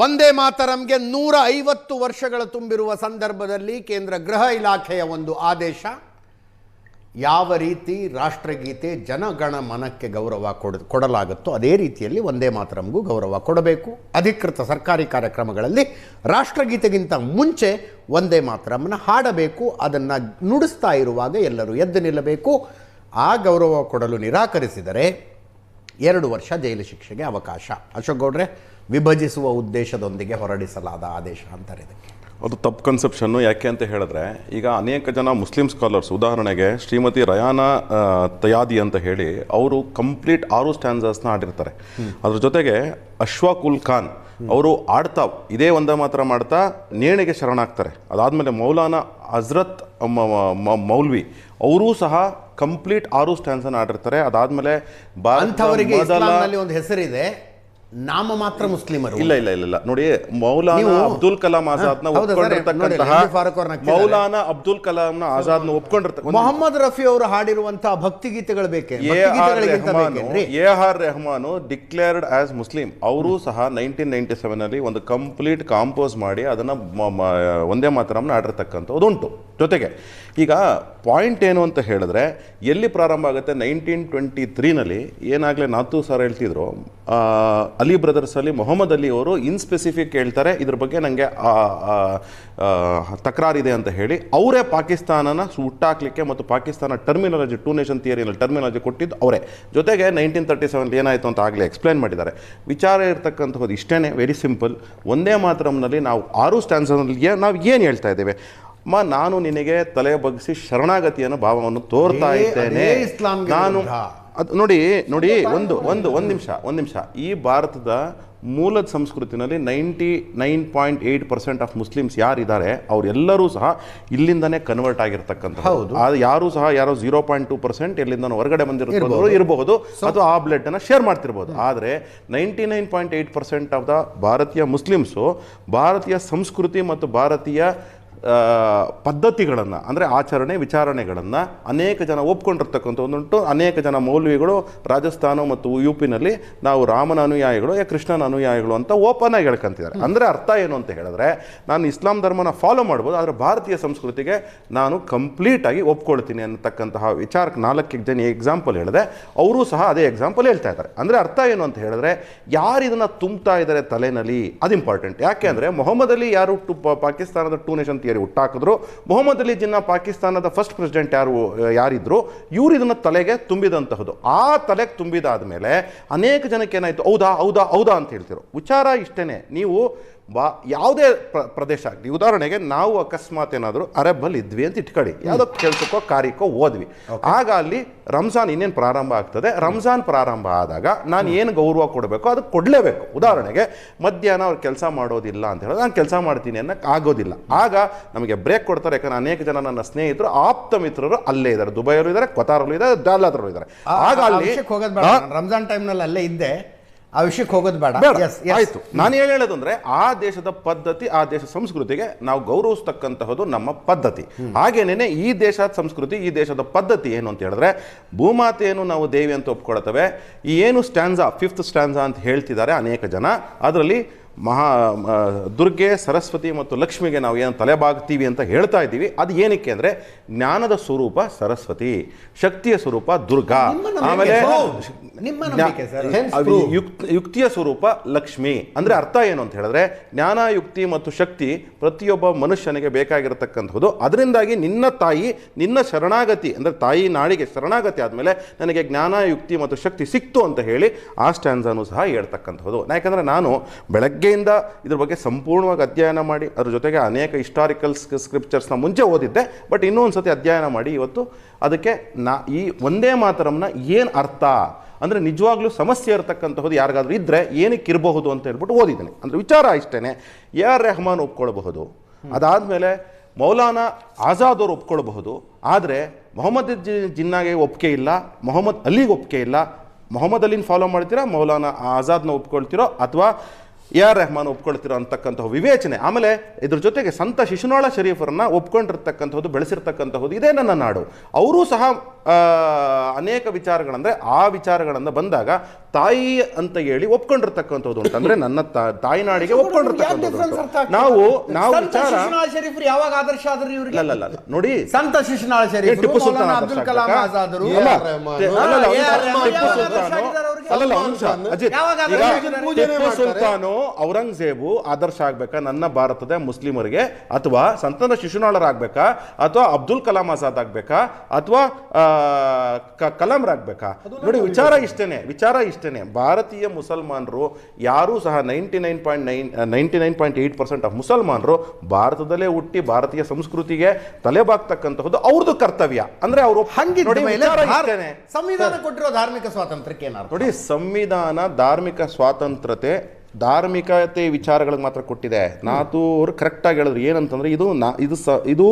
ವಂದೇ ಮಾತರಂಗೆ 150 ವರ್ಷಗಳ ತುಂಬಿರುವ ಸಂದರ್ಭದಲ್ಲಿ ಕೇಂದ್ರ ಗೃಹ ಇಲಾಖೆಯ ಒಂದು ಆದೇಶ, ಯಾವ ರೀತಿ ರಾಷ್ಟ್ರಗೀತೆ ಜನಗಣ ಮನಕ್ಕೆ ಗೌರವ ಕೊಡಲಾಗುತ್ತೋ ಅದೇ ರೀತಿಯಲ್ಲಿ ವಂದೇ ಮಾತರಂಗೂ ಗೌರವ ಕೊಡಬೇಕು. ಅಧಿಕೃತ ಸರ್ಕಾರಿ ಕಾರ್ಯಕ್ರಮಗಳಲ್ಲಿ ರಾಷ್ಟ್ರಗೀತೆಗಿಂತ ಮುಂಚೆ ವಂದೇ ಮಾತರಂನ ಹಾಡಬೇಕು. ಅದನ್ನು ನುಡಿಸ್ತಾ ಇರುವಾಗ ಎಲ್ಲರೂ ಎದ್ದು ನಿಲ್ಲಬೇಕು. ಆ ಗೌರವ ಕೊಡಲು ನಿರಾಕರಿಸಿದರೆ 2 ವರ್ಷ ಜೈಲು ಶಿಕ್ಷೆಗೆ ಅವಕಾಶ. ಅಶೋಕ್ ಗೌಡ್ರೆ, ವಿಭಜಿಸುವ ಉದ್ದೇಶದೊಂದಿಗೆ ಹೊರಡಿಸಲಾದ ಆದೇಶ ಅಂತಾರೆ ಇದಕ್ಕೆ. ಅದು ತಪ್ಪು ಕನ್ಸೆಪ್ಷನ್ನು. ಯಾಕೆ ಅಂತ ಹೇಳಿದ್ರೆ, ಈಗ ಅನೇಕ ಜನ ಮುಸ್ಲಿಂ ಸ್ಕಾಲರ್ಸ್, ಉದಾಹರಣೆಗೆ ಶ್ರೀಮತಿ ರಯಾನಾ ತಯಾದಿ ಅಂತ ಹೇಳಿ, ಅವರು ಕಂಪ್ಲೀಟ್ 6 ಸ್ಟ್ಯಾನ್ಸಸ್ನ ಆಡಿರ್ತಾರೆ. ಅದ್ರ ಜೊತೆಗೆ ಅಶ್ವಾಕ್ ಉಲ್ ಖಾನ್ ಅವರು ಆಡ್ತಾ ಇದೇ ಒಂದೇ ಮಾತ್ರ ಮಾಡ್ತಾ ನೇಣಿಗೆ ಶರಣಾಗ್ತಾರೆ. ಅದಾದಮೇಲೆ ಮೌಲಾನಾ ಹಜ್ರತ್ ಮೌಲ್ವಿ ಅವರೂ ಸಹ ಕಂಪ್ಲೀಟ್ 6 ಸ್ಟ್ಯಾನ್ಸನ್ನು ಆಡಿರ್ತಾರೆ. ಅದಾದಮೇಲೆ ಅಂಥವರಿಗೆ ಇಸ್ಲಾಂನಲ್ಲಿ ಒಂದು ಹೆಸರಿದೆ, ನಾಮ ಮಾತ್ರ ಮುಸ್ಲಿಮರು. ಇಲ್ಲ ನೋಡಿ, ಮೌಲಾನಾ ಅಬ್ದುಲ್ ಕಲಾಂ ಆಜಾದ್ನ ಒಪ್ಕೊಂಡಿರ್ತಕ್ಕಂತಹ ಮೌಲಾನಾ ಅಬ್ದುಲ್ ಕಲಾಂನ ಆಜಾದ್ನ ಒಪ್ಕೊಂಡಿರ್ತಕ್ಕಂಥ ಮೊಹಮ್ಮದ್ ರಫಿ ಅವರು ಹಾಡಿರುವಂತಹ ಭಕ್ತಿಗೀತೆಗಳು ಬೇಕೆ? A R Rahman declared as Muslim. ಅವರು ಸಹ 1997 ಅಲ್ಲಿ ಒಂದು ಕಂಪ್ಲೀಟ್ ಕಾಂಪೋಸ್ ಮಾಡಿ ಅದನ್ನ ಒಂದೇ ಮಾತರಮ್ನ ಆಡಿರ್ತಕ್ಕಂಥದ್ದು ಉಂಟು. ಜೊತೆಗೆ ಈಗ ಪಾಯಿಂಟ್ ಏನು ಅಂತ ಹೇಳಿದ್ರೆ, ಎಲ್ಲಿ ಪ್ರಾರಂಭ ಆಗುತ್ತೆ, 1923ನಲ್ಲಿ ಏನಾಗಲೇ ನಾತು ಸರ್ ಹೇಳ್ತಿದ್ರು, ಅಲಿ ಬ್ರದರ್ಸಲ್ಲಿ ಮೊಹಮ್ಮದ್ ಅಲಿ ಅವರು ಇನ್ಸ್ಪೆಸಿಫಿಕ್ ಹೇಳ್ತಾರೆ, ಇದ್ರ ಬಗ್ಗೆ ನನಗೆ ತಕರಾರಿದೆ ಅಂತ ಹೇಳಿ ಅವರೇ ಪಾಕಿಸ್ತಾನನ ಹುಟ್ಟಾಕ್ಲಿಕ್ಕೆ ಮತ್ತು ಪಾಕಿಸ್ತಾನ ಟರ್ಮಿನಾಲಜಿ, 2 ನೇಷನ್ ಥಿಯರಿಯಲ್ಲಿ ಟರ್ಮಿನಾಲಜಿ ಕೊಟ್ಟಿದ್ದು ಅವರೇ. ಜೊತೆಗೆ 1937 ಏನಾಯಿತು ಅಂತ ಆಗಲೇ ಎಕ್ಸ್ಪ್ಲೇನ್ ಮಾಡಿದ್ದಾರೆ. ವಿಚಾರ ಇರ್ತಕ್ಕಂಥದ್ದು ಇಷ್ಟೇ, ವೆರಿ ಸಿಂಪಲ್. ಒಂದೇ ಮಾತರಂನಲ್ಲಿ ನಾವು 6 ಸ್ಟ್ಯಾನ್ಸಲ್ಲಿ ನಾವು ಏನು ಹೇಳ್ತಾ ಇದ್ದೇವೆ, ನಾನು ನಿನಗೆ ತಲೆ ಬಗ್ಗಿಸಿ ಶರಣಾಗತಿಯನ್ನು ಭಾವವನ್ನು ತೋರ್ತಾ ಇದ್ದೇನೆ. ನಾನು ಅದು ನೋಡಿ ಒಂದು ನಿಮಿಷ. ಈ ಭಾರತದ ಮೂಲದ ಸಂಸ್ಕೃತಿನಲ್ಲಿ 99.8% ಆಫ್ ಮುಸ್ಲಿಮ್ಸ್ ಯಾರಿದ್ದಾರೆ ಅವರೆಲ್ಲರೂ ಸಹ ಇಲ್ಲಿಂದನೇ ಕನ್ವರ್ಟ್ ಆಗಿರ್ತಕ್ಕಂಥದ್ದು. ಯಾರು 0.2% ಎಲ್ಲಿಂದ ಹೊರಗಡೆ ಬಂದಿರೋರು ಇರಬಹುದು, ಅಥವಾ ಆ ಬ್ಲಡ್ ಅನ್ನು ಶೇರ್ ಮಾಡ್ತಿರ್ಬೋದು. ಆದರೆ 99.8% ಆಫ್ ದ ಭಾರತೀಯ ಮುಸ್ಲಿಮ್ಸು ಭಾರತೀಯ ಸಂಸ್ಕೃತಿ ಮತ್ತು ಭಾರತೀಯ ಪದ್ಧತಿಗಳನ್ನು, ಅಂದರೆ ಆಚರಣೆ ವಿಚಾರಣೆಗಳನ್ನು ಅನೇಕ ಜನ ಒಪ್ಕೊಂಡಿರ್ತಕ್ಕಂಥ ಒಂದುಂಟು. ಅನೇಕ ಜನ ಮೌಲ್ವಿಗಳು ರಾಜಸ್ಥಾನ ಮತ್ತು UPನಲ್ಲಿ ನಾವು ರಾಮನ ಅನುಯಾಯಿಗಳು, ಕೃಷ್ಣನ ಅನುಯಾಯಿಗಳು ಅಂತ ಓಪನ್ ಆಗಿ ಹೇಳ್ಕೊಂತಿದ್ದಾರೆ. ಅಂದರೆ ಅರ್ಥ ಏನು ಅಂತ ಹೇಳಿದ್ರೆ, ನಾನು ಇಸ್ಲಾಂ ಧರ್ಮನ ಫಾಲೋ ಮಾಡ್ಬೋದು, ಆದರೆ ಭಾರತೀಯ ಸಂಸ್ಕೃತಿಗೆ ನಾನು ಕಂಪ್ಲೀಟಾಗಿ ಒಪ್ಕೊಳ್ತೀನಿ ಅನ್ನತಕ್ಕಂತಹ ವಿಚಾರಕ್ಕೆ 4 ಜನ ಎಕ್ಸಾಂಪಲ್ ಹೇಳಿದೆ. ಅವರು ಸಹ ಅದೇ ಎಕ್ಸಾಂಪಲ್ ಹೇಳ್ತಾ ಇದ್ದಾರೆ. ಅಂದರೆ ಅರ್ಥ ಏನು ಅಂತ ಹೇಳಿದ್ರೆ, ಯಾರು ಇದನ್ನು ತುಂಬ್ತಾ ಇದ್ದಾರೆ ತಲೆನಲ್ಲಿ, ಅದು ಇಂಪಾರ್ಟೆಂಟ್. ಯಾಕೆ ಅಂದರೆ, ಮೊಹಮ್ಮದ್ ಅಲಿ ಯಾರು ಪಾಕಿಸ್ತಾನದ 2 ನೇಷನ್ ಹುಟ್ಟಾಕಿದ್ರು, ಮೊಹಮ್ಮದ್ ಅಲಿ ಜಿನ್ನಾ ಪಾಕಿಸ್ತಾನದ ಫಸ್ಟ್ ಪ್ರೆಸಿಡೆಂಟ್ ಯಾರಿದ್ರು, ಇವರು ಇದನ್ನ ತಲೆಗೆ ತುಂಬಿದಂತಹದ್ದು. ಆ ತಲೆಗೆ ತುಂಬಿದಾದ್ಮೇಲೆ ಅನೇಕ ಜನಕ್ಕೆ ಏನಾಯ್ತು, ಹೌದಾ ಅಂತ ಹೇಳ್ತಿರೋ. ವಿಚಾರ ಇಷ್ಟೇನೆ. ನೀವು ಯಾವುದೇ ಪ್ರದೇಶ ಆಗಲಿ, ಉದಾಹರಣೆಗೆ ನಾವು ಅಕಸ್ಮಾತ್ ಏನಾದರೂ ಅರಬ್ಬಲ್ಲಿ ಇದ್ವಿ ಅಂತ ಇಟ್ಕೊಳ್ಳಿ, ಯಾವುದೋ ಕೆಲಸಕ್ಕೋ ಕಾರ್ಯಕ್ಕೋ ಹೋದ್ವಿ. ಆಗ ಅಲ್ಲಿ ರಂಜಾನ್ ಇನ್ನೇನು ಪ್ರಾರಂಭ ಆಗ್ತದೆ. ರಂಜಾನ್ ಪ್ರಾರಂಭ ಆದಾಗ ನಾನು ಏನು ಗೌರವ ಕೊಡಬೇಕು ಅದಕ್ಕೆ ಕೊಡಲೇಬೇಕು. ಉದಾಹರಣೆಗೆ ಮಧ್ಯಾಹ್ನ ಅವ್ರು ಕೆಲಸ ಮಾಡೋದಿಲ್ಲ ಅಂತ ಹೇಳಿದ್ರೆ ನಾನು ಕೆಲಸ ಮಾಡ್ತೀನಿ ಅನ್ನೋಕ್ಕೆ ಆಗೋದಿಲ್ಲ. ಆಗ ನಮಗೆ ಬ್ರೇಕ್ ಕೊಡ್ತಾರೆ. ಯಾಕಂದ್ರೆ ಅನೇಕ ಜನ ನನ್ನ ಸ್ನೇಹಿತರು, ಆಪ್ತ ಮಿತ್ರರು ಅಲ್ಲೇ ಇದ್ದಾರೆ, ದುಬೈಯಲ್ಲೂ ಇದ್ದಾರೆ, ಕ್ವತಾರಲ್ಲೂ ಇದ್ದಾರೆ, ದಾಲಾದ್ರಲ್ಲೂ ಇದ್ದಾರೆ. ಆಗ ಅಲ್ಲಿ ರಂಜಾನ್ ಟೈಮ್ನಲ್ಲಿ ಅಲ್ಲೇ ಇದ್ದೆ, ಆ ವಿಷಯಕ್ಕೆ ಹೋಗೋದು ಬೇಡ. ಆಯ್ತು, ನಾನು ಏನು ಹೇಳೋದು ಅಂದ್ರೆ, ಆ ದೇಶದ ಪದ್ಧತಿ, ಆ ದೇಶ ಸಂಸ್ಕೃತಿಗೆ ನಾವು ಗೌರವಿಸ್ತಕ್ಕಂತಹದ್ದು ನಮ್ಮ ಪದ್ಧತಿ. ಹಾಗೇನೇನೆ ಈ ದೇಶದ ಸಂಸ್ಕೃತಿ, ಈ ದೇಶದ ಪದ್ಧತಿ ಏನು ಅಂತ ಹೇಳಿದ್ರೆ, ಭೂಮಾತೆಯನ್ನು ನಾವು ದೇವಿ ಅಂತ ಒಪ್ಕೊಳ್ತೇವೆ. ಈ ಏನು ಸ್ಟ್ಯಾನ್ಸಾ, 5th ಸ್ಟ್ಯಾನ್ಸಾ ಅಂತ ಹೇಳ್ತಿದ್ದಾರೆ ಅನೇಕ ಜನ, ಅದರಲ್ಲಿ ದುರ್ಗೆ, ಸರಸ್ವತಿ ಮತ್ತು ಲಕ್ಷ್ಮಿಗೆ ನಾವು ಏನು ತಲೆಬಾಗ್ತೀವಿ ಅಂತ ಹೇಳ್ತಾ ಇದ್ದೀವಿ. ಅದು ಏನಕ್ಕೆ ಅಂದರೆ, ಜ್ಞಾನದ ಸ್ವರೂಪ ಸರಸ್ವತಿ, ಶಕ್ತಿಯ ಸ್ವರೂಪ ದುರ್ಗಾ, ಆಮೇಲೆ ಯುಕ್ತಿಯ ಸ್ವರೂಪ ಲಕ್ಷ್ಮಿ. ಅಂದರೆ ಅರ್ಥ ಏನು ಅಂತ ಹೇಳಿದ್ರೆ, ಜ್ಞಾನ, ಯುಕ್ತಿ ಮತ್ತು ಶಕ್ತಿ ಪ್ರತಿಯೊಬ್ಬ ಮನುಷ್ಯನಿಗೆ ಬೇಕಾಗಿರತಕ್ಕಂಥದ್ದು. ಅದರಿಂದಾಗಿ ನಿನ್ನ ತಾಯಿ, ನಿನ್ನ ಶರಣಾಗತಿ ಅಂದರೆ ತಾಯಿ ನಾಡಿಗೆ ಶರಣಾಗತಿ ಆದಮೇಲೆ ನನಗೆ ಜ್ಞಾನ, ಯುಕ್ತಿ ಮತ್ತು ಶಕ್ತಿ ಸಿಕ್ತು ಅಂತ ಹೇಳಿ ಆ ಸ್ಟ್ಯಾನ್ಸನ್ನು ಸಹ ಹೇಳ್ತಕ್ಕಂಥದ್ದು. ಯಾಕಂದರೆ ನಾನು ಬೆಳಗ್ಗೆಯಿಂದ ಇದ್ರ ಬಗ್ಗೆ ಸಂಪೂರ್ಣವಾಗಿ ಅಧ್ಯಯನ ಮಾಡಿ, ಅದ್ರ ಜೊತೆಗೆ ಅನೇಕ ಹಿಸ್ಟಾರಿಕಲ್ ಸ್ಕ್ರಿಪ್ಚರ್ಸ್ನ ಮುಂಚೆ ಓದಿದ್ದೆ. ಬಟ್ ಇನ್ನೂ ಒಂದು ಸತಿ ಅಧ್ಯಯನ ಮಾಡಿ ಇವತ್ತು ಅದಕ್ಕೆ ಈ ಒಂದೇ ಮಾತರಮ್ನ ಏನು ಅರ್ಥ ಅಂದರೆ, ನಿಜವಾಗ್ಲೂ ಸಮಸ್ಯೆ ಇರತಕ್ಕಂಥದ್ದು ಯಾರಿಗಾದ್ರೂ ಇದ್ದರೆ ಏನಕ್ಕೆ ಇರಬಹುದು ಅಂತ ಹೇಳ್ಬಿಟ್ಟು ಓದಿದ್ದೀನಿ. ಅಂದರೆ ವಿಚಾರ ಇಷ್ಟೇ. AR ರೆಹಮಾನ್ ಒಪ್ಕೊಳ್ಬಹುದು, ಅದಾದಮೇಲೆ ಮೌಲಾನಾ ಆಜಾದ್ ಅವರು ಒಪ್ಕೊಳ್ಬಹುದು. ಆದರೆ ಮೊಹಮ್ಮದ್ ಜಿನ್ನಾಗೆ ಒಪ್ಪಿಗೆ ಇಲ್ಲ, ಮೊಹಮ್ಮದ್ ಅಲಿಗೆ ಒಪ್ಪಿಗೆ ಇಲ್ಲ. ಮೊಹಮ್ಮದ್ ಅಲಿನ ಫಾಲೋ ಮಾಡ್ತೀರಾ, ಮೌಲಾನಾ ಆಜಾದ್ನ ಒಪ್ಕೊಳ್ತಿರೋ, ಅಥವಾ AR ರೆಹಮಾನ್ ಒಪ್ಕೊಳ್ತಿರೋ ಅಂತಕ್ಕಂತಹ ವಿವೇಚನೆ, ಆಮೇಲೆ ಇದ್ರ ಜೊತೆಗೆ ಸಂತ ಶಿಶುನಾಳ ಶರೀಫರನ್ನ ಒಪ್ಕೊಂಡಿರ್ತಕ್ಕಂಥದ್ದು, ಬೆಳೆಸಿರ್ತಕ್ಕಂಥದ್ದು ಇದೇ ನನ್ನ ನಾಡು. ಅವರೂ ಸಹ ಅನೇಕ ವಿಚಾರಗಳಂದ್ರೆ ಆ ವಿಚಾರಗಳನ್ನ ಬಂದಾಗ ತಾಯಿ ಅಂತ ಹೇಳಿ ಒಪ್ಕೊಂಡಿರ್ತಕ್ಕಂಥದ್ದು ಉಂಟು. ಅಂದ್ರೆ ನನ್ನ ತಾಯಿನಾಡಿಗೆ ಒಪ್ಕೊಂಡಿರ್ತಕ್ಕಂಥದ್ದು. ನಾವು ವಿಚಾರ ಯಾವಾಗ ಆದರ್ಶ ಆದ್ರೂ ಇವ್ರಿಗೆ ಅಲ್ಲ ನೋಡಿ, ಸಂತ ಶಿಶುನಾಳ ಶರೀಫ್, ಟಿಪ್ಪು ಸುಲ್ತಾನ್ ಅಬ್ದುಲ್ ಕಲಾಂ ಆಜಾದ್, ಟಿಪ್ಪು ಸುಲ್ತಾನು ಔರಂಗಜೇಬು ಆದರ್ಶ ಆಗ್ಬೇಕಾ ನನ್ನ ಭಾರತದ ಮುಸ್ಲಿಮರಿಗೆ, ಅಥವಾ ಸಂತನ ಶಿಶುನಾಳರಾಗ್ಬೇಕಾ, ಅಥವಾ ಅಬ್ದುಲ್ ಕಲಾಂ ಆಜಾದ್ ಆಗ್ಬೇಕಾ, ಅಥವಾ ಕಲಾಂರಾಗ್ಬೇಕಾ? ನೋಡಿ, ವಿಚಾರ ಇಷ್ಟೇನೆ. ಭಾರತೀಯ ಮುಸಲ್ಮಾನರು ಯಾರೂ ಸಹ 99.8% ಆಫ್ ಮುಸಲ್ಮಾನರು ಭಾರತದಲ್ಲೇ ಹುಟ್ಟಿ ಭಾರತೀಯ ಸಂಸ್ಕೃತಿಗೆ ತಲೆಬಾಗ್ತಕ್ಕಂತಹದ್ದು ಅವ್ರದ್ದು ಕರ್ತವ್ಯ. ಅಂದ್ರೆ ಅವರು ಸಂವಿಧಾನ ಕೊಟ್ಟಿರೋ ಧಾರ್ಮಿಕ ಸ್ವಾತಂತ್ರ್ಯಕ್ಕೆ ಏನಾದ್ರು ನೋಡಿ, ಸಂವಿಧಾನ ಧಾರ್ಮಿಕ ಸ್ವಾತಂತ್ರ್ಯತೆ ಧಾರ್ಮಿಕತೆ ವಿಚಾರಗಳಿಗೆ ಮಾತ್ರ ಕೊಟ್ಟಿದೆ. ಅವರು ಕರೆಕ್ಟಾಗಿ ಹೇಳಿದ್ರು ಏನಂತಂದ್ರೆ ಇದು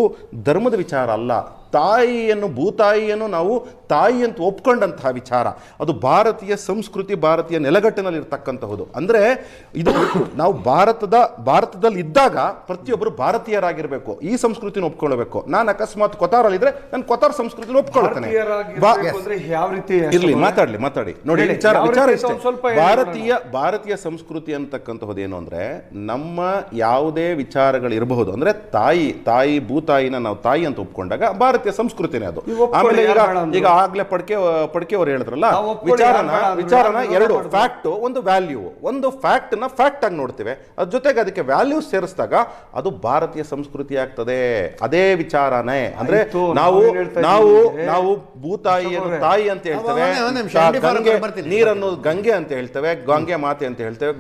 ಧರ್ಮದ ವಿಚಾರ ಅಲ್ಲ. ತಾಯಿಯನ್ನು, ಭೂತಾಯಿಯನ್ನು ನಾವು ತಾಯಿ ಅಂತ ಒಪ್ಕೊಂಡಂತಹ ವಿಚಾರ, ಅದು ಭಾರತೀಯ ಸಂಸ್ಕೃತಿ, ಭಾರತೀಯ ನೆಲಗಟ್ಟಿನಲ್ಲಿ ಇರ್ತಕ್ಕಂತಹದ್ದು. ಅಂದ್ರೆ ಇದು ನಾವು ಭಾರತದಲ್ಲಿ ಇದ್ದಾಗ ಪ್ರತಿಯೊಬ್ಬರು ಭಾರತೀಯರಾಗಿರ್ಬೇಕು, ಈ ಸಂಸ್ಕೃತಿನ ಒಪ್ಕೊಳ್ಬೇಕು. ನಾನು ಅಕಸ್ಮಾತ್ ಕೊತಾರಲ್ಲಿದ್ರೆ ನಾನು ಕೊತಾರ್ ಸಂಸ್ಕೃತಿನ ಒಪ್ಕೊಳ್ತೇನೆ. ಇರ್ಲಿ, ಮಾತಾಡಿ ನೋಡಿ. ವಿಚಾರ ಇಷ್ಟೇ. ಭಾರತೀಯ ಸಂಸ್ಕೃತಿ ಅಂತಕ್ಕಂತಹದ್ದು ಏನು ಅಂದ್ರೆ, ನಮ್ಮ ಯಾವುದೇ ವಿಚಾರಗಳಿರಬಹುದು ಅಂದ್ರೆ ತಾಯಿ ಭೂತಾಯಿನ ನಾವು ತಾಯಿ ಅಂತ ಒಪ್ಕೊಂಡಾಗ ಭಾರತೀಯ ಸಂಸ್ಕೃತಿನೇ ಅದು. ಆಮೇಲೆ ಈಗ ಆಗ್ಲೇ ಪಡ್ಕೆ ಅವ್ರು ಹೇಳಿದ್ರಲ್ಲ, ವಿಚಾರನ ಎರಡು ಫ್ಯಾಕ್ಟ್, ಒಂದು ವ್ಯಾಲ್ಯೂ. ಒಂದು ಫ್ಯಾಕ್ಟ್ ನ ಫ್ಯಾಕ್ಟ್ ಆಗಿ ನೋಡ್ತೇವೆ, ಅದ್ರ ಜೊತೆಗೆ ಅದಕ್ಕೆ ವ್ಯಾಲ್ಯೂ ಸೇರಿಸಿದಾಗ ಅದು ಭಾರತೀಯ ಸಂಸ್ಕೃತಿ ಆಗ್ತದೆ. ಅದೇ ವಿಚಾರನೇ ಅಂದ್ರೆ ನಾವು ಭೂತಾಯಿಯನ್ನು ತಾಯಿ ಅಂತ ಹೇಳ್ತೇವೆ, ನೀರನ್ನು ಗಂಗೆ ಅಂತ ಹೇಳ್ತೇವೆ, ಗಂಗೆ ಮಾತೆ ಅಂತ ಹೇಳ್ತೇವೆ,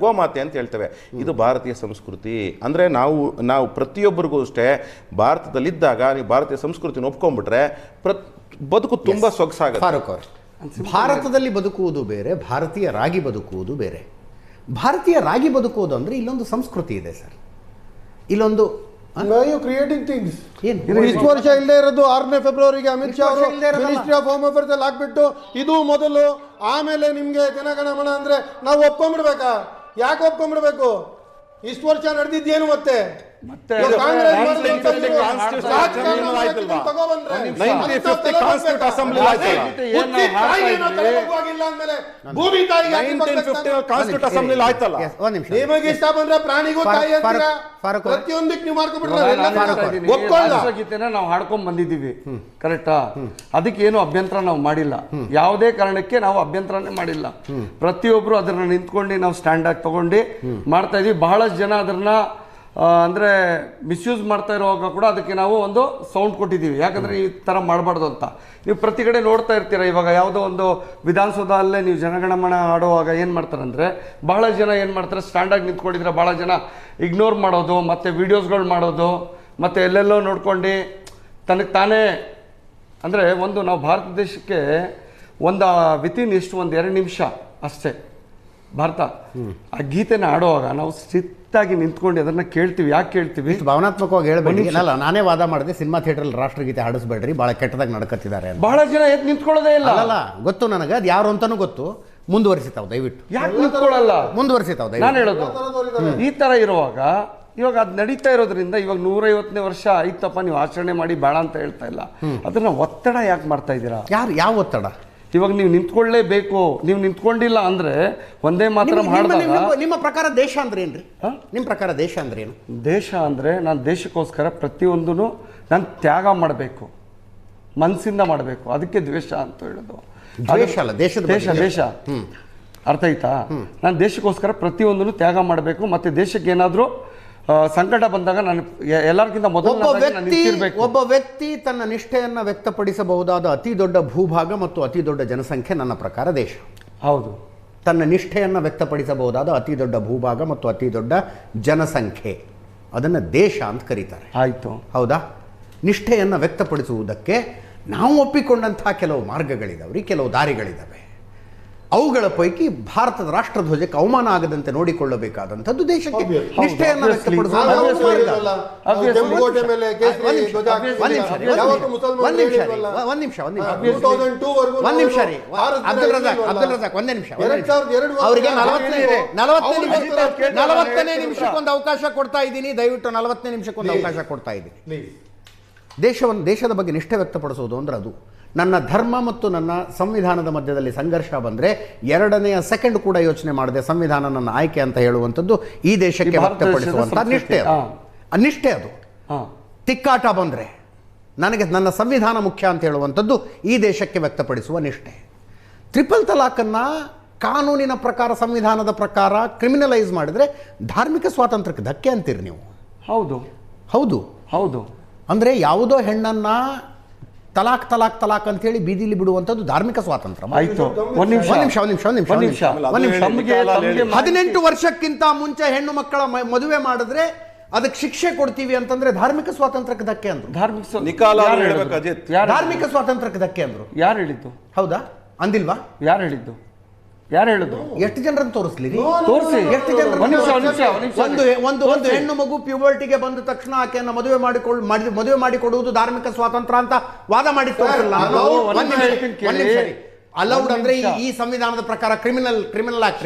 ಗೋಮಾತೆ ಅಂತ ಹೇಳ್ತೇವೆ. ಇದು ಭಾರತೀಯ ಸಂಸ್ಕೃತಿ. ಅಂದ್ರೆ ನಾವು ಪ್ರತಿಯೊಬ್ಬರಿಗೂ ಅಷ್ಟೇ ಭಾರತದಲ್ಲಿದ್ದಾಗ ನೀವು ಭಾರತೀಯ ಸಂಸ್ಕೃತಿನ ಒಪ್ಕೊಂಡ್ಬಿಟ್ರೆ ಬದುಕು ತುಂಬಾ ಸೊಗಸಾಗುತ್ತೆ. ಭಾರತದಲ್ಲಿ ಬದುಕುವುದು ಬೇರೆ, ಭಾರತೀಯರಾಗಿ ಬದುಕುವುದು ಬೇರೆ. ಭಾರತೀಯರಾಗಿ ಬದುಕುವುದು ಅಂದ್ರೆ ಇಲ್ಲೊಂದು ಸಂಸ್ಕೃತಿ ಇದೆ ಸರ್, ಇಲ್ಲೊಂದು ಕ್ರಿಯೇಟಿಂಗ್ ಥಿಂಗ್ಸ್. ಇಷ್ಟು ವರ್ಷ ಇಲ್ಲದೆ ಇರೋದು 6ನೇ ಫೆಬ್ರವರಿಗೆ ಅಮಿತ್ ಶಾ ಅವರು ಮಿನಿಸ್ಟ್ರಿ ಆಫ್ ಹೋಮ್ ಅಫೇರ್ಸ್ ಅಲ್ಲಿ ಹಾಕ್ಬಿಟ್ಟು ಇದು ಮೊದಲು, ಆಮೇಲೆ ನಿಮ್ಗೆ ಜನಗಣಮನ ಅಂದ್ರೆ ನಾವು ಒಪ್ಕೊಂಡ್ಬಿಡ್ಬೇಕಾ? ಯಾಕೆ ಒಪ್ಕೊಂಡ್ಬಿಡ್ಬೇಕು? ಇಷ್ಟು ವರ್ಷ ನಡೆದಿದ್ದೇನು ಮತ್ತೆ ನಿಮಗೆ ಇಷ್ಟ ಬಂದ್ರೆ ಪ್ರಾಣಿಗೂ ತಾಯಿ ಅಂತೀರಾ, ಪ್ರತಿಯೊಂದಕ್ಕೆ ನೀವು ಗೀತೆನ ನಾವು ಹಾಡ್ಕೊಂಡ್ ಬಂದಿದ್ದೀವಿ, ಕರೆಕ್ಟಾ? ಅದಕ್ಕೆ ಏನು ಅಭ್ಯಂತರ ನಾವು ಮಾಡಿಲ್ಲ, ಯಾವುದೇ ಕಾರಣಕ್ಕೆ ನಾವು ಅಭ್ಯಂತರನೇ ಮಾಡಿಲ್ಲ. ಪ್ರತಿಯೊಬ್ರು ಅದನ್ನ ನಿಂತ್ಕೊಂಡು ನಾವು ಸ್ಟ್ಯಾಂಡ್ ಆಗಿ ತಗೊಂಡು ಮಾಡ್ತಾ ಇದೀವಿ. ಬಹಳಷ್ಟು ಜನ ಅದನ್ನ ಅಂದರೆ ಮಿಸ್ಯೂಸ್ ಮಾಡ್ತಾ ಇರುವಾಗ ಕೂಡ ಅದಕ್ಕೆ ನಾವು ಒಂದು ಸೌಂಡ್ ಕೊಟ್ಟಿದ್ದೀವಿ, ಯಾಕಂದರೆ ಈ ಥರ ಮಾಡಬಾರ್ದು ಅಂತ. ನೀವು ಪ್ರತಿ ಕಡೆ ನೋಡ್ತಾ ಇರ್ತೀರ, ಇವಾಗ ಯಾವುದೋ ಒಂದು ವಿಧಾನಸೌಧಲ್ಲೇ ನೀವು ಜನಗಣಮನ ಆಡುವಾಗ ಏನು ಮಾಡ್ತಾರೆ ಅಂದರೆ, ಬಹಳ ಜನ ಏನು ಮಾಡ್ತಾರೆ, ಸ್ಟ್ಯಾಂಡಾಗಿ ನಿಂತ್ಕೊಂಡಿದ್ರೆ ಭಾಳ ಜನ ಇಗ್ನೋರ್ ಮಾಡೋದು, ಮತ್ತು ವೀಡಿಯೋಸ್ಗಳು ಮಾಡೋದು, ಮತ್ತು ಎಲ್ಲೆಲ್ಲೋ ನೋಡ್ಕೊಂಡು ತನಗೆ ತಾನೇ ಅಂದರೆ ನಾವು ಭಾರತ ದೇಶಕ್ಕೆ ಒಂದು ವಿತಿನ್ ಎಷ್ಟು ಒಂದು 2 ನಿಮಿಷ ಅಷ್ಟೇ ಭಾರತ ಆ ಗೀತೆನ ಆಡುವಾಗ ನಾವು ಸಿಟ್ಟಾಗಿ ನಿಂತ್ಕೊಂಡು ಅದನ್ನ ಕೇಳ್ತೀವಿ. ಯಾಕೆ ಕೇಳ್ತೀವಿ? ಭಾವನಾತ್ಮಕವಾಗಿ ಹೇಳ್ಬೇಡಿ. ನಾನೇ ವಾದ ಮಾಡಿದೆ, ಸಿನಿಮಾ ಥಿಯೇಟ್ರಲ್ಲಿ ರಾಷ್ಟ್ರಗೀತೆ ಹಾಡಿಸ್ಬೇಡ್ರಿ, ಭಾಳ ಕೆಟ್ಟದಾಗಿ ನಡ್ಕತ್ತಿದ್ದಾರೆ. ಬಹಳ ಜನ ಎದ್ದು ನಿಂತ್ಕೊಳ್ಳೋದೇ ಇಲ್ಲ. ಅಲ್ಲ, ಗೊತ್ತು ನನಗೆ, ಅದು ಯಾರು ಅಂತಾನೂ ಗೊತ್ತು. ಮುಂದುವರಿಸಿತಾವ್ ದಯವಿಟ್ಟು. ಯಾಕೆ ನಿಂತ್ಕೊಳ್ಳಲ್ಲ? ಮುಂದುವರಿಸಿತಾವ್ ದಯವಿಟ್ಟು. ನಾನು ಹೇಳೋದು ಈ ಥರ ಇರುವಾಗ ಇವಾಗ ಅದು ನಡೀತಾ ಇರೋದ್ರಿಂದ ಇವಾಗ 150ನೇ ವರ್ಷ ಆಯ್ತಪ್ಪ, ನೀವು ಆಚರಣೆ ಮಾಡಿ ಬೇಡ ಅಂತ ಹೇಳ್ತಾ ಇಲ್ಲ. ಅದನ್ನ ಒತ್ತಡ ಯಾಕೆ ಮಾಡ್ತಾ ಇದ್ದೀರಾ? ಯಾವ ಒತ್ತಡ? ಇವಾಗ ನೀವು ನಿಂತ್ಕೊಳ್ಳೇಬೇಕು. ನೀವು ನಿಂತ್ಕೊಂಡಿಲ್ಲ ಅಂದ್ರೆ ಒಂದೇ ಮಾತ್ರ ನಿಮ್ಮ ಪ್ರಕಾರ ದೇಶ ಅಂದ್ರೆ ಏನ್ರಿ? ನಿಮ್ಮ ಪ್ರಕಾರ ದೇಶ ಅಂದ್ರೆ ಏನು? ದೇಶ ಅಂದ್ರೆ ನಾನು ದೇಶಕ್ಕೋಸ್ಕರ ಪ್ರತಿಯೊಂದೂ ನಾನು ತ್ಯಾಗ ಮಾಡಬೇಕು, ಮನಸ್ಸಿಂದ ಮಾಡಬೇಕು. ಅದಕ್ಕೆ ದ್ವೇಷ ಅಂತ ಹೇಳೋದು. ದ್ವೇಷ ಅಲ್ಲ, ದೇಶ. ಅರ್ಥ ಆಯ್ತಾ? ನಾನು ದೇಶಕ್ಕೋಸ್ಕರ ಪ್ರತಿಯೊಂದನ್ನು ತ್ಯಾಗ ಮಾಡಬೇಕು. ಮತ್ತೆ ದೇಶಕ್ಕೆ ಏನಾದರೂ ಸಂಕಟ ಬಂದಾಗ ನಾನು ಎಲ್ಲರಿಗಿಂತ ಮೊದಲು ಒಬ್ಬ ವ್ಯಕ್ತಿ ತನ್ನ ನಿಷ್ಠೆಯನ್ನು ವ್ಯಕ್ತಪಡಿಸಬಹುದಾದ ಅತಿ ದೊಡ್ಡ ಭೂಭಾಗ ಮತ್ತು ಅತಿ ದೊಡ್ಡ ಜನಸಂಖ್ಯೆ ನನ್ನ ಪ್ರಕಾರ ದೇಶ. ಹೌದು. ತನ್ನ ನಿಷ್ಠೆಯನ್ನು ವ್ಯಕ್ತಪಡಿಸಬಹುದಾದ ಅತಿ ದೊಡ್ಡ ಭೂಭಾಗ ಮತ್ತು ಅತಿ ದೊಡ್ಡ ಜನಸಂಖ್ಯೆ, ಅದನ್ನು ದೇಶ ಅಂತ ಕರೀತಾರೆ. ಆಯಿತು, ಹೌದಾ? ನಿಷ್ಠೆಯನ್ನು ವ್ಯಕ್ತಪಡಿಸುವುದಕ್ಕೆ ನಾವು ಒಪ್ಪಿಕೊಂಡಂತಹ ಕೆಲವು ಮಾರ್ಗಗಳಿದಾವ್ರಿ, ಕೆಲವು ದಾರಿಗಳಿದ್ದಾವೆ. ಅವುಗಳ ಪೈಕಿ ಭಾರತದ ರಾಷ್ಟ್ರಧ್ವಜಕ್ಕೆ ಅವಮಾನ ಆಗದಂತೆ ನೋಡಿಕೊಳ್ಳಬೇಕಾದಂಥದ್ದು ದೇಶಕ್ಕೆ ನಿಷ್ಠೆಯನ್ನು ವ್ಯಕ್ತಪಡಿಸುವ ಮಾರ್ಗ. ಕೆಂಪುಕೋಟೆ ಮೇಲೆ ಕೇಸರಿ ಧ್ವಜ ಹಾಕಿದ್ದೀರಾ? ಯಾವತ್ತೂ ಮುಸಲ್ಮಾನರು ಹೇಳಿಲ್ವಲ್ಲ? ಒಂದ್ ನಿಮಿಷ 2002 ವರೆಗೂ ಒಂದ್ ನಿಮಿಷ ರೀ ಭಾರತದ ಅಬ್ದುಲ್ ರಜಾಕ್ ಹೇಳಿಲ್ವಲ್ಲ? ಒಂದೇ ನಿಮಿಷ 2002 ಅವರಿಗೆ ವರೆಗೂ 40ನೇ ನಿಮಿಷಕ್ಕೊಂದು ಅವಕಾಶ ಕೊಡ್ತಾ ಇದ್ದೀನಿ. ದಯವಿಟ್ಟು 40ನೇ ನಿಮಿಷಕ್ಕೊಂದು ಅವಕಾಶ ಕೊಡ್ತಾ ಇದ್ದೀನಿ. ಪ್ಲೀಸ್. ದೇಶದ ಬಗ್ಗೆ ನಿಷ್ಠೆ ವ್ಯಕ್ತಪಡಿಸೋದು ಅಂದ್ರೆ ಅದು. ನನ್ನ ಧರ್ಮ ಮತ್ತು ನನ್ನ ಸಂವಿಧಾನದ ಮಧ್ಯದಲ್ಲಿ ಸಂಘರ್ಷ ಬಂದರೆ 2ನೇ ಸೆಕೆಂಡ್ ಕೂಡ ಯೋಚನೆ ಮಾಡದೆ ಸಂವಿಧಾನ ನನ್ನ ಆಯ್ಕೆ ಅಂತ ಹೇಳುವಂಥದ್ದು ಈ ದೇಶಕ್ಕೆ ವ್ಯಕ್ತಪಡಿಸುವಂಥ ನಿಷ್ಠೆ ಅದು. ನಿಷ್ಠೆ ಅದು. ತಿಕ್ಕಾಟ ಬಂದರೆ ನನಗೆ ನನ್ನ ಸಂವಿಧಾನ ಮುಖ್ಯ ಅಂತ ಹೇಳುವಂಥದ್ದು ಈ ದೇಶಕ್ಕೆ ವ್ಯಕ್ತಪಡಿಸುವ ನಿಷ್ಠೆ. ಟ್ರಿಪಲ್ ತಲಾಖನ್ನು ಕಾನೂನಿನ ಪ್ರಕಾರ, ಸಂವಿಧಾನದ ಪ್ರಕಾರ ಕ್ರಿಮಿನಲೈಸ್ ಮಾಡಿದರೆ ಧಾರ್ಮಿಕ ಸ್ವಾತಂತ್ರ್ಯಕ್ಕೆ ಧಕ್ಕೆ ಅಂತೀರಿ ನೀವು. ಹೌದು ಹೌದು ಹೌದು. ಅಂದರೆ ಯಾವುದೋ ಹೆಣ್ಣನ್ನು ತಲಾಕ್ ತಲಾಕ್ ತಲಾಕ್ ಅಂತೇಳಿ ಬೀದಿಲಿ ಬಿಡುವಂಥದ್ದು ಧಾರ್ಮಿಕ ಸ್ವಾತಂತ್ರ್ಯ. ಆಯ್ತು, ಒಂದ್ ನಿಮಿಷ 18 ವರ್ಷಕ್ಕಿಂತ ಮುಂಚೆ ಹೆಣ್ಣು ಮಕ್ಕಳ ಮದುವೆ ಮಾಡಿದ್ರೆ ಅದಕ್ಕೆ ಶಿಕ್ಷೆ ಕೊಡ್ತೀವಿ ಅಂತಂದ್ರೆ ಧಾರ್ಮಿಕ ಸ್ವಾತಂತ್ರ್ಯಕ್ಕೆ ಧಕ್ಕೆ ಅಂದ್ರು. ಧಾರ್ಮಿಕ ಸ್ವಾತಂತ್ರ್ಯಕ್ಕೆ ಧಕ್ಕೆ ಅಂದ್ರು. ಯಾರು ಹೇಳಿದ್ದು? ಹೌದಾ? ಅಂದಿಲ್ವಾ? ಯಾರು ಹೇಳಿದ್ದು? ಯಾರು ಹೇಳಿದ್ದು? ಎಷ್ಟು ಜನರನ್ನು ತೋರಿಸ್ಲಿ? ತೋರಿಸಿ. ಎಷ್ಟು ಜನರು? ಒಂದು ಹೆಣ್ಣು ಮಗು ಪ್ಯೂಬರ್ಟಿಗೆ ಬಂದ ತಕ್ಷಣ ಆಕೆಯನ್ನು ಮದುವೆ ಮಾಡಿಕೊಡುವುದು ಧಾರ್ಮಿಕ ಸ್ವಾತಂತ್ರ್ಯ ಅಂತ ವಾದ ಮಾಡಿ ತೋರಿಸಲ್ಲ. ಅಲೌಡ್ ಅಂದ್ರೆ ಈ ಸಂವಿಧಾನದ ಪ್ರಕಾರ ಕ್ರಿಮಿನಲ್ ಆಕ್ಟ್.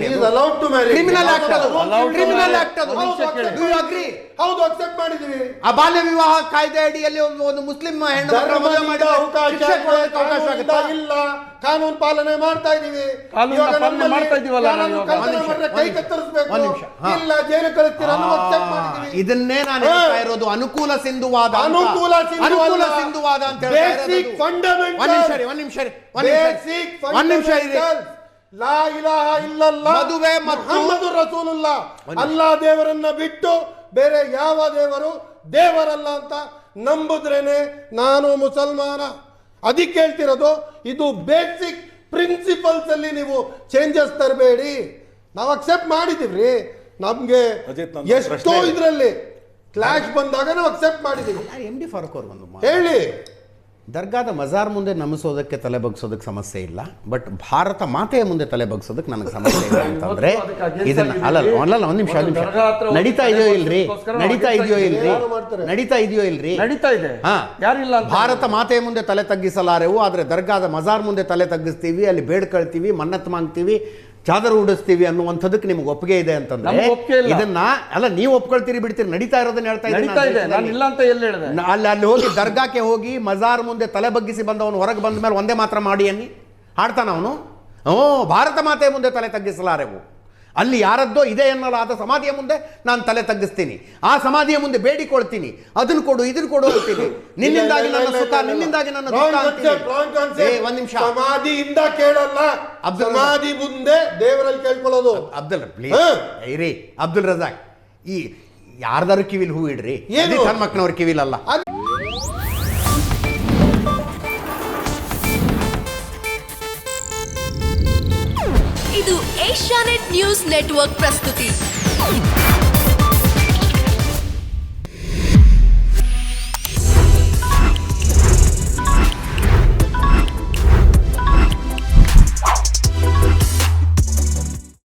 ಕ್ರಿಮಿನಲ್ ಆಕ್ಟ್ ಅದು. Do you agree? ಹೌದು, ಅಕ್ಸೆಪ್ಟ್ ಮಾಡಿದೀವಿ. ಆ ಬಾಲ್ಯ ವಿವಾಹ ಕಾಯ್ದೆ ಅಡಿಯಲ್ಲಿ ಒಂದು ಮುಸ್ಲಿಂ ಹೆಣ್ಣು ಇಲ್ಲ, ಕಾನೂನು ಪಾಲನೆ ಮಾಡ್ತಾ ಇದೀವಿ. ಕೈ ಕತ್ತರಿಸಬೇಕು, ಇಲ್ಲ ಜೈಲು ಕಳಿಸ್ತೀರ, ಇದನ್ನೇ ನಾನು ಹೇಳ್ತಾ ಇರೋದು. ಅನುಕೂಲ ಸಿಂಧುವಾದ ಅಂತ ಒಂದ್ ನಿಮಿಷ ಲಾ ಇಲಾಹ ಇಲ್ಲಲ್ಲಾಹ್ ಮದುವೆ ಮುಹಮ್ಮದು ರಸೂಲುಲ್ಲಾಹ್, ಅಲ್ಲಾ ದೇವರನ್ನ ಬಿಟ್ಟು ಬೇರೆ ಯಾವ ದೇವರು ದೇವರಲ್ಲ ಅಂತ ನಂಬುದ್ರೇನೆ ನಾನು ಮುಸಲ್ಮಾನ. ಅದಕ್ಕೆ ಹೇಳ್ತಿರೋದು, ಇದು ಬೇಸಿಕ್ ಪ್ರಿನ್ಸಿಪಲ್ಸ್ ಅಲ್ಲಿ ನೀವು ಚೇಂಜಸ್ ತರಬೇಡಿ. ನಾವು ಅಕ್ಸೆಪ್ಟ್ ಮಾಡಿದೀವ್ರಿ. ನಮ್ಗೆ ಎಷ್ಟೋ ಇದ್ರಲ್ಲಿ ಕ್ಲಾಶ್ ಬಂದಾಗ ನಾವು ಅಕ್ಸೆಪ್ಟ್ ಮಾಡಿದೀವಿ. MD ಫಾರೂಕ್ ಅವ್ರು ಒಂದು ಹೇಳಿ. ದರ್ಗಾದ ಮಜಾರ್ ಮುಂದೆ ನಮಿಸೋದಕ್ಕೆ ತಲೆ ಬಗ್ಸೋದಕ್ಕೆ ಸಮಸ್ಯೆ ಇಲ್ಲ, ಬಟ್ ಭಾರತ ಮಾತೆಯ ಮುಂದೆ ತಲೆ ಬಗ್ಸೋದಕ್ಕೆ ನನಗೆ ಸಮಸ್ಯೆ ಇಲ್ಲ ಅಂತಂದ್ರೆ ಇದನ್ನ ಅಲ್ಲ ಒಂದ್ ನಿಮಿಷ ನಡೀತಾ ಇದೆಯೋ ಇಲ್ರಿ ನಡೀತಾ ಇದೆ. ಯಾರಿಲ್ಲ. ಭಾರತ ಮಾತೆಯ ಮುಂದೆ ತಲೆ ತಗ್ಗಿಸಲಾರೆವು, ಆದ್ರೆ ದರ್ಗಾದ ಮಜಾರ್ ಮುಂದೆ ತಲೆ ತಗ್ಗಿಸ್ತೀವಿ, ಅಲ್ಲಿ ಬೇಡ್ಕೊಳ್ತೀವಿ, ಮನ್ನತ್ ಮಾಂಗ್ತೀವಿ, ಚಾದರ ಉಡಿಸ್ತೀವಿ ಅನ್ನುವಂಥದ್ದಕ್ಕೆ ನಿಮ್ಗೆ ಒಪ್ಪಿಗೆ ಇದೆ ಅಂತಂದ್ರೆ ಇದನ್ನ ಅಲ್ಲ ನೀವು ಒಪ್ಕೊಳ್ತೀರಿ ಬಿಡ್ತೀರಿ. ನಡೀತಾ ಇರೋದನ್ನ ಹೇಳ್ತಾ ಇದ್ದೀನಿ. ಅಲ್ಲಿ ಹೋಗಿ ದರ್ಗಾಕ್ಕೆ ಹೋಗಿ ಮಜಾರ್ ಮುಂದೆ ತಲೆ ಬಗ್ಗಿಸಿ ಬಂದವನು ಹೊರಗೆ ಬಂದ ಮೇಲೆ ಒಂದೇ ಮಾತ್ರ ಮಾಡಿ ಅನ್ನಿ ಹಾಡ್ತಾನ ಅವನು. ಭಾರತ ಮಾತೆಯ ಮುಂದೆ ತಲೆ ತಗ್ಗಿಸಲಾರೆವು, ಅಲ್ಲಿ ಯಾರದ್ದೋ ಇದೆ ಎನ್ನಲಾದ ಸಮಾಧಿಯ ಮುಂದೆ ನಾನು ತಲೆ ತಗ್ಗಿಸ್ತೀನಿ, ಆ ಸಮಾಧಿಯ ಮುಂದೆ ಬೇಡಿಕೊಳ್ತೀನಿ, ಅದನ್ನು ಕೊಡು ಇದನ್ನು ಕೊಡು ಅಂತೀನಿ. ನಿನ್ನಿಂದಾಗಿ ನನ್ನ ಸುಖ, ನಿನ್ನಿಂದಾಗಿ ನನ್ನ ದುಃಖ ಅಂತೀನಿ. ಒಂದ್ ನಿಮಿಷ, ಸಮಾಧಿಯಿಂದ ಕೇಳಲ್ಲ, ಸಮಾಧಿ ಮುಂದೆ ದೇವರಲ್ಲಿ ಕೇಳ್ಕೊಳ್ಳೋದು. ಅಬ್ದುಲ್ ರಜಾಕ್, ಈ ಯಾರ್ದಾರು ಕಿವಿಲ್ ಹೂ ಇಡ್ರಿ, ಮಕ್ಕನವ್ರ ಕಿವಿಲಲ್ಲ. ಇದು ಏಷ್ಯಾನೆಟ್ ನ್ಯೂಸ್ ನೆಟ್ವರ್ಕ್ ಪ್ರಸ್ತುತಿ.